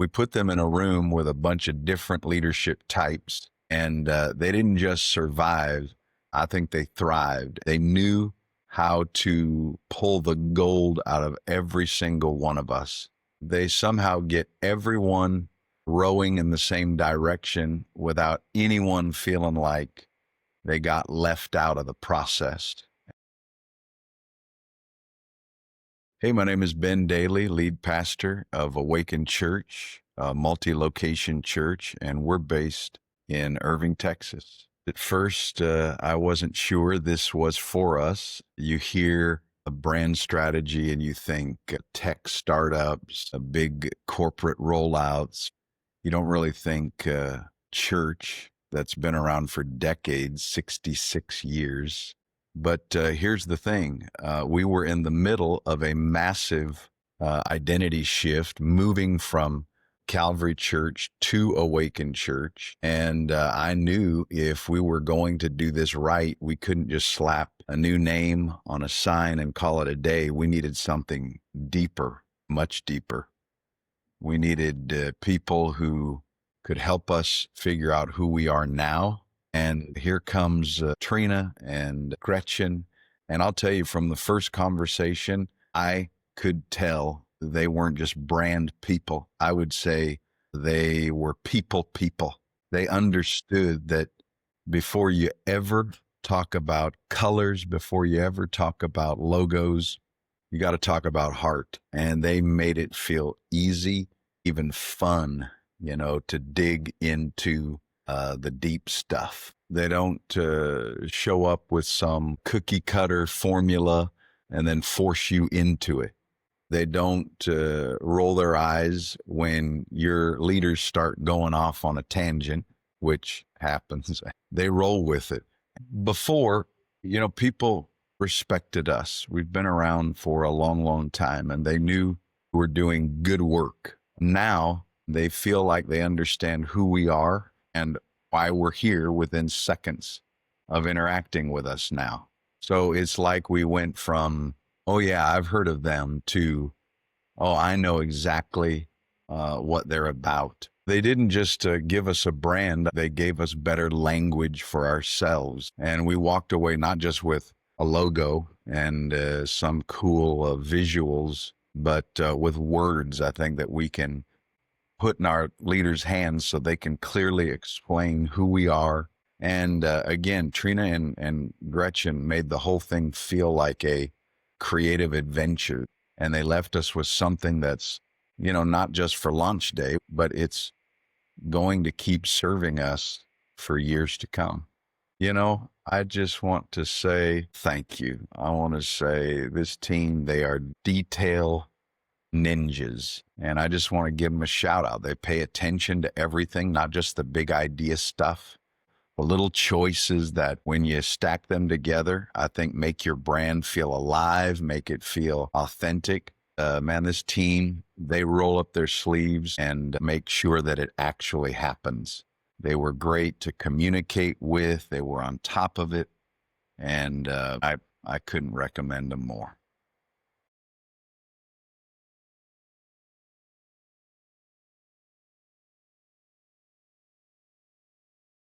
We put them in a room with a bunch of different leadership types, and they didn't just survive. I think they thrived. They knew how to pull the gold out of every single one of us. They somehow get everyone rowing in the same direction without anyone feeling like they got left out of the process. Hey, my name is Ben Dailey, lead pastor of Awaken Church, a multi-location church, and we're based in Irving, Texas. At first, I wasn't sure this was for us. You hear a brand strategy and you think tech startups, big corporate rollouts. You don't really think church that's been around for decades, 66 years. But here's the thing. We were in the middle of a massive identity shift, moving from Calvary Church to Awaken Church. And I knew if we were going to do this right, we couldn't just slap a new name on a sign and call it a day. We needed something deeper, much deeper. We needed people who could help us figure out who we are now. And here comes Trina and Gretchen. And I'll tell you, from the first conversation, I could tell they weren't just brand people. I would say they were people. They understood that before you ever talk about colors, before you ever talk about logos, you got to talk about heart. And they made it feel easy, even fun, to dig into the deep stuff. They don't show up with some cookie cutter formula and then force you into it. They don't roll their eyes when your leaders start going off on a tangent, which happens. They roll with it. Before, people respected us. We've been around for a long, long time, and they knew we're doing good work. Now, they feel like they understand who we are and why we're here within seconds of interacting with us now. So it's like we went from, oh yeah, I've heard of them, to, oh, I know exactly what they're about. They didn't just give us a brand, they gave us better language for ourselves. And we walked away not just with a logo and some cool visuals, but with words, I think, that we can put in our leaders' hands so they can clearly explain who we are. And again, Trina and Gretchen made the whole thing feel like a creative adventure. And they left us with something that's, not just for launch day, but it's going to keep serving us for years to come. I just want to say thank you. I want to say this team, they are detail ninjas. And I just want to give them a shout out. They pay attention to everything, not just the big idea stuff. The little choices that when you stack them together, I think make your brand feel alive, make it feel authentic. Man, this team, they roll up their sleeves and make sure that it actually happens. They were great to communicate with. They were on top of it. And I couldn't recommend them more.